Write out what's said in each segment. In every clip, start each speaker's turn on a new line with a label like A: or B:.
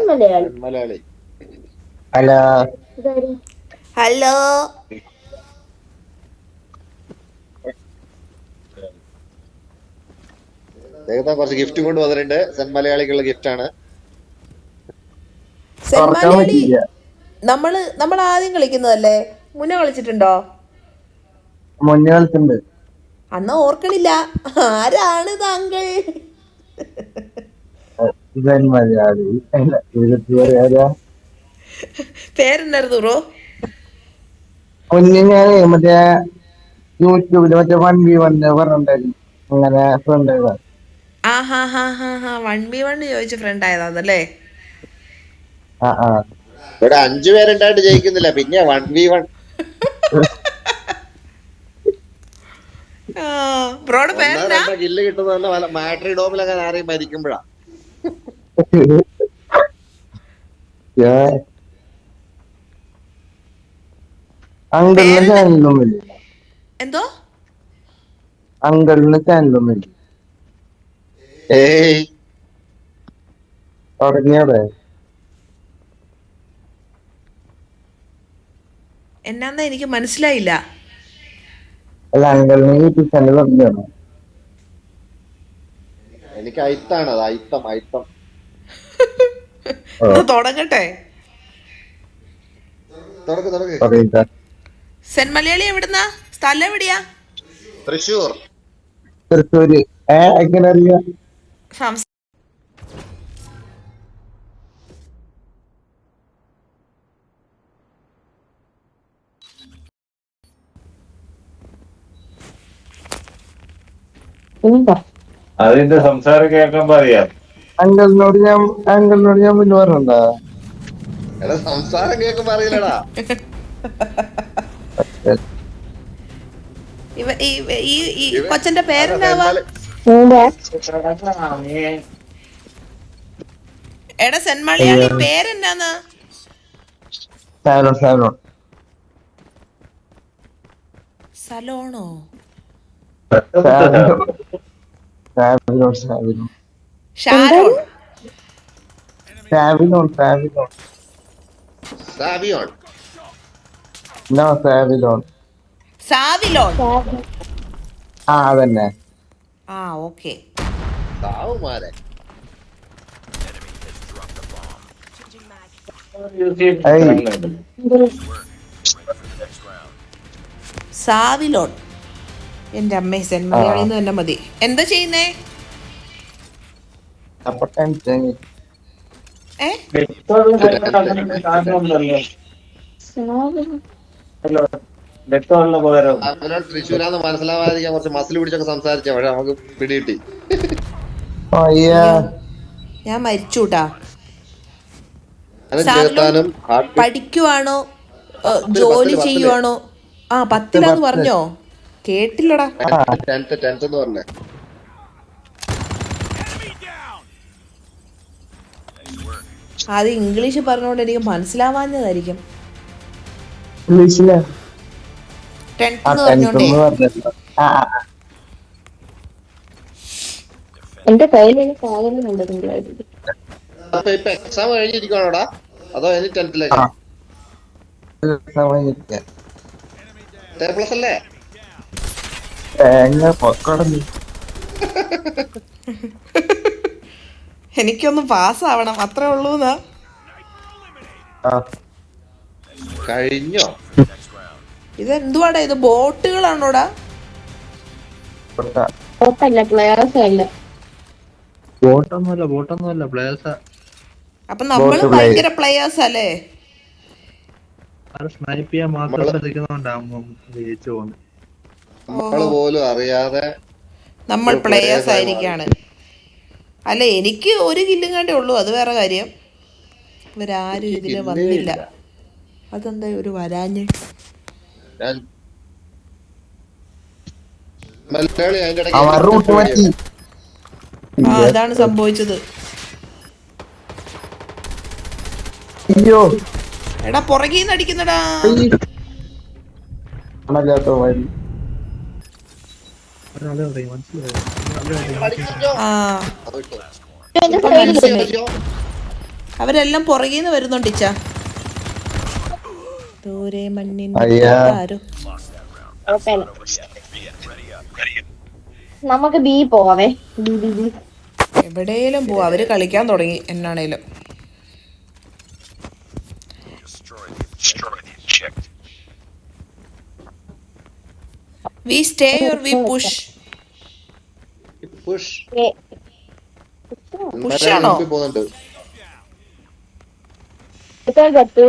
A: Malayali.
B: Malayali.
C: Hello
D: hello.
B: കുറച്ച് gift കൊണ്ട് വന്നിട്ടുണ്ട്. സെൻ മലയാളിക്കുള്ള ഗിഫ്റ്റ് ആണ്.
D: സെൻ
C: തുറക്കാൻ
D: മലയാളി
C: പറ്റിയില്ല.
D: നമ്മൾ ആദ്യം കളിക്കുന്നതല്ലേ? മുന്നേ കളിച്ചിട്ടുണ്ടോ?
C: മുന്നേ കളിച്ചിട്ടുണ്ട്.
D: അന്ന് ഓർക്കണില്ല. ആരാണ് താങ്കൾ?
C: ഇവൻ മലയാളി അല്ല, ഇതിട്ട് പറയാ.
D: പേരെന്നായിരുന്നു ബ്രോ?
C: മുന്നേ ഞാൻ മറ്റേ യൂട്യൂബില് മറ്റേ 1v1 പറഞ്ഞിട്ടുണ്ടായിരുന്നു. അങ്ങനെ ഫ്രണ്ട്.
D: ആ ഹാ ഹാ ഹാ ഹാ 1v1 ചോദിച്ച ഫ്രണ്ട് ആയതാന്നല്ലേ?
C: ആ ആ
B: ഇവിടെ 5 പേരുണ്ടായിട്ട് ജയിക്കുന്നില്ല, പിന്നെ 1v1.
D: ബ്രോയുടെ
B: ഒന്നോ
D: പേരെന്നാ?
B: രണ്ടോ കില്ല് കിട്ടുന്ന തന്നെ മാട്രി ഡോമിലൊക്കെ ആരെയും മരിക്കുമ്പോഴാ.
C: അങ്കിളിന്
D: പേരെന്നാ?
C: ചാനലൊന്നുമില്ല.
D: എന്തോ?
C: അങ്കിളിന് ചാനലൊന്നുമില്ല.
B: ഏയ്
C: തുടങ്ങിയോടെ
D: എന്നാന്നാ എനിക്ക് മനസ്സിലായില്ല.
C: അല്ല, അങ്കിളിന് യൂട്യൂബ് ചാനൽ തുടങ്ങിയാണ്.
B: എനിക്ക് അയിത്താണ് അത്. അയിത്തം അയിത്തം.
D: എന്നാ തുടങ്ങട്ടെ.
B: തുടക്ക് തുടക്ക്.
C: തുടങ്ങിട്ടാ
D: സെൻ മലയാളി എവിടുന്നാ? സ്ഥലം എവിടെയാ?
B: തൃശ്ശൂർ.
C: തൃശ്ശൂര്. എങ്ങനെ അറിയാം?
D: സംസ്
E: അതിന്റെ സംസാരം കേൾക്കുമ്പോ അറിയാം.
C: അങ്കിളിനോട് ഞാൻ പിന്നെ പറഞ്ഞിട്ടുണ്ടാ.
B: എടാ, സംസാരം കേൾക്കുമ്പോ അറിയില്ലടാ.
D: ഈ കൊച്ചന്റെ പേരെന്നാവാ? എടാ സെൻ മലയാളി പേരെന്നാന്ന്?
C: സാവലോൺ.
D: സലോണോ? ഷാരോൺ?
C: സാവിലോൺ.
B: സാവിയോൺ.
C: നോ, സാവിലോൺ.
D: സാവിലോൺ?
C: ആ അതന്നെ.
D: ആ ഓക്കെ.
B: സാവുമാരെ.
D: സാവിലോൺ. എന്റെ അമ്മേ, സെൻ മലയാളിന്ന് തന്നെ മതി. എന്താ ചെയ്യുന്നേ?
C: അപ്പൊ ടെൻഷൻ.
D: ഏ
E: രക്തമുള്ള പകരം
B: അവനോട് തൃശ്ശൂരാന്ന് മനസ്സിലാവാതിരിക്കാൻ കുറച്ച് മസിൽ പിടിച്ചൊക്കെ സംസാരിച്ച, പക്ഷെ നമുക്ക് പിടികിട്ടി.
C: അയ്യാ,
D: അയ്യോ, ഞാൻ മരിച്ചൂട്ടാ.
B: അത്
D: സാവിലോൺ
B: ചേർത്താനും
D: പഠിക്കുവാണോ ജോലി
B: 10
D: ചെയ്യുവാണോ? ആ 10-ലാന്ന് പറഞ്ഞോ? കേട്ടില്ലടാ.
B: 10th എന്ന് പറഞ്ഞേ.
D: അത് ഇംഗ്ലീഷ് പറഞ്ഞോണ്ട് എനിക്ക് മനസ്സിലാവാഞ്ഞതായിരിക്കും.
C: ഇംഗ്ലീഷിലെ
D: 10th
C: ആ
D: എന്ന്
C: ടെൻത്ത്
D: പറഞ്ഞോണ്ടേ.
C: പറഞ്ഞില്ല.
A: എന്റെ കയ്യിലുള്ള സാധനം കണ്ടിട്ടുണ്ടായിരുന്നു.
B: അപ്പൊ ഇപ്പൊ എക്സാം കഴിഞ്ഞിരിക്കണോടാ, അതോ ഇനി 10th-ലേക്കാ? പ്ലസ് അല്ലേ?
C: തേങ്ങ പൊക്കടന്നു.
D: എനിക്കൊന്ന് പാസ്സാവണം, അത്രേ ഉള്ളൂന്നാ.
B: കഴിഞ്ഞോ?
D: ഇതെന്തുവാടാ ഇത്? ബോട്ടുകളാണോടാ?
A: പ്ലേയേഴ്സ് അല്ല.
F: ബോട്ടൊന്നുമല്ല പ്ലേയേഴ്സാ.
D: അപ്പൊ നമ്മളും ഭയങ്കര പ്ലേയേഴ്സ് അല്ലേ?
F: സ്നൈപ്പ് ചെയ്യാൻ മാത്രം ശ്രദ്ധിക്കുന്നോണ്ടാകുമ്പോ ജയിച്ചു പോകുന്നു.
B: നമ്മള് പോലും അറിയാതെ
D: നമ്മൾ പ്ലേയേഴ്സ് ആയിരിക്കാണ്. അല്ല, എനിക്ക് ഒരു കില്ലും കണ്ടേ ഉള്ളൂ, അത് വേറെ കാര്യം. ഇവരാരും ഇതില് വന്നില്ല. അതെന്താ ഒരു വരാഞ്ഞ്?
B: മലയാളി അതിന്റെ
D: ആ അതാണ് സംഭവിച്ചത്. എടാ പുറകീന്ന് അടിക്കുന്നടാ. ആ ഇപ്പൊ മനസ്സിലായി. അവരെല്ലാം പുറകേന്ന് വരുന്നുണ്ട് ഇച്ച. ദൂരെ മണ്ണിൻ
C: അയ്യാ.
D: ആരോ.
A: കുഴപ്പമില്ല. നമുക്ക് ബി പോവേ. B B B.
D: എവിടെയും പോവാ. അവര് കളിക്കാൻ തുടങ്ങി എന്നാണേലും. We stay or we push?
B: Push
A: ഏ.
D: Push ആണോ?
B: പോകുന്നുണ്ട്.
A: ഇപ്പൊ ചത്ത്.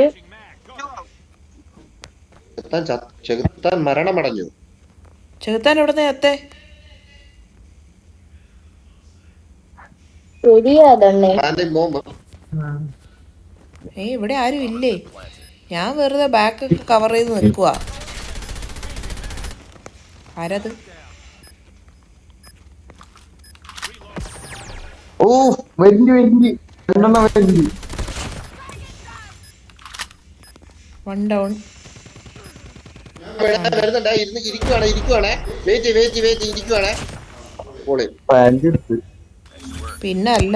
B: ചെകുത്താൻ മരണമടഞ്ഞു.
D: ചെകുത്താൻ എവിടെ നേരത്തെ?
A: ശരിയാ തന്നെ.
B: ആന്റെ മോമ്പ്
D: ഇവിടെ ആരും ഇല്ലേ? ഞാൻ വെറുതെ ബാക്കൊക്കെ കവർ ചെയ്ത് നിൽക്കുവാ. ആരത്?
C: ഓ വെല്ലു രണ്ടെണ്ണം വെല്ലു.
D: One down.
B: വരുന്നുണ്ട്. ഇരിക്കുവാണേ. വെയിറ്റ് ഇരിക്കുവാണേ. പോളി
C: പാൻറ് എടുത്ത്
D: പിന്നെ അല്ല,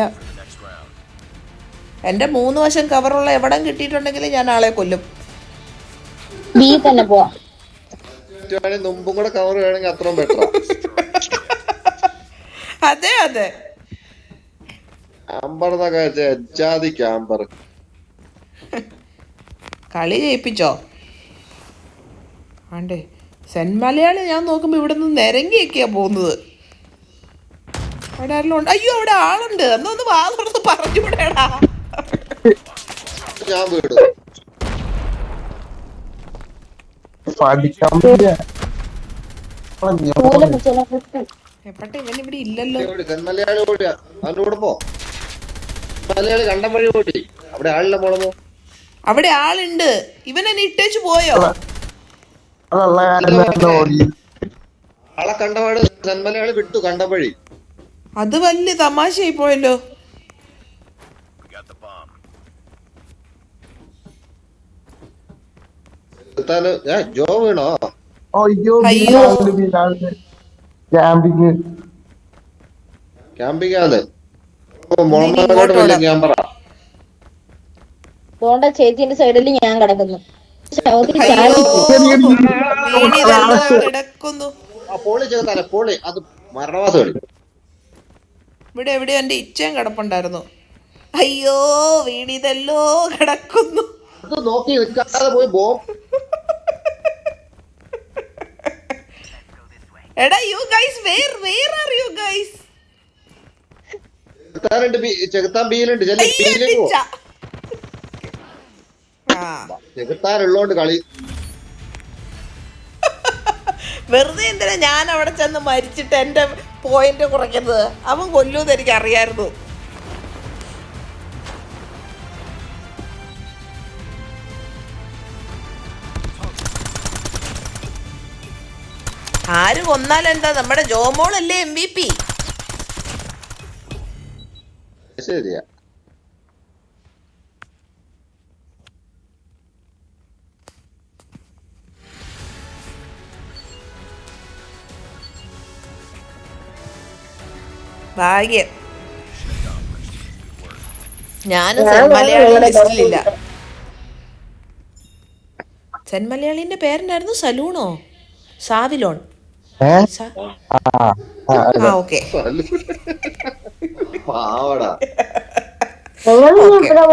D: എന്റെ 3 വശം കവറുള്ള എവിടം കിട്ടിയിട്ടുണ്ടെങ്കിൽ ഞാൻ ആളെ കൊല്ലും.
A: ബി തന്നെ പോവാ.
B: മുമ്പും കൂടെ കവർ വേണമെങ്കിൽ അത്രയും ബെറ്ററാ.
D: അതെ അതെ.
B: ആംബർ ജാതി ക്യാമ്പർ
D: കളി ജയിപ്പിച്ചോ? ആണ്ടേ സെന്റ് മലയാളി ഞാൻ നോക്കുമ്പോ ഇവിടെ നിന്ന് നിരങ്ങിയൊക്കെയാ പോകുന്നത്. അവിടെ ആരെല്ലാം ഉണ്ട്? അയ്യോ അവിടെ ആളുണ്ട്. എന്നൊന്ന് വാ തുറന്ന് പറഞ്ഞുകൂടെടാ.
B: ഞാൻ വീട്
C: പഠിക്കാൻ പറ്റില്ല.
A: മൂല പിടിച്ചാൽ
D: എപ്പട്ടെ ഇവൻ ഇവിടെ ഇല്ലല്ലോ.
B: മലയാളി ഓടിയാ അവന്റെ കൂടെ പോ. മലയാളി കണ്ടം വഴി ഓടി. അവിടെ ആളില്ല മോളമോ.
D: അവിടെ ആളുണ്ട്. ഇവൻ എന്നെ ഇട്ടേച്ചു പോയോ?
C: അതുള്ള കാര്യം ഓടി.
B: ആളെ കണ്ടപാട് മലയാളി വിട്ടു കണ്ടം വഴി.
D: അത് വലിയ തമാശയായി പോയല്ലോ.
B: ജോ വീണോ?
C: അയ്യോ
D: അയ്യോ.
C: ക്യാമ്പിങ്
B: ക്യാമ്പിങ്ങാന്ന്.
D: ഇങ്ങോട്ട്
B: വലിയ ക്യാമ്പറാ.
A: അതുകൊണ്ട് ചേച്ചിന്റെ സൈഡിൽ ഞാൻ കിടക്കുന്നു.
D: അയ്യോ വീണിതെല്ലാം കിടക്കുന്നു.
B: പോളി ചെറുതാനെ പോളി. അത് മരണവാസം കളി.
D: ഇവിടെ എവിടെയോ എന്റെ ഇച്ചയും കിടപ്പുണ്ടായിരുന്നു. അയ്യോ വീണിതെല്ലോ കിടക്കുന്നു.
B: അത് നോക്കി നിൽക്കാതെ പോയി ബോംബ്.
D: എടാ you guys where are you guys?
B: ചെകുത്താൻ ബിയിലുണ്ട്. ചെകുത്താനുള്ളോണ്ട് കളി.
D: വെറുതെ എന്തിനാ ഞാൻ അവിടെ ചെന്ന് മരിച്ചിട്ട് എന്റെ പോയിന്റ് കുറയ്ക്കുന്നത്? അവൻ കൊല്ലൂന്ന് എനിക്ക് അറിയായിരുന്നു. ആര് കൊന്നാലെന്താ? നമ്മുടെ ജോമോളല്ലേ MVP.
B: ശരിയാ.
D: ഭാഗ്യം. ഞാനും സെന്റ് മലയാളി ലിസ്റ്റിലില്ല. സെന്റ് മലയാളിന്റെ പേരെന്നായിരുന്നു? സലൂണോ? സാവിലോൺ? ഓക്കെ.
B: പാവടാ.
A: നിങ്ങൾ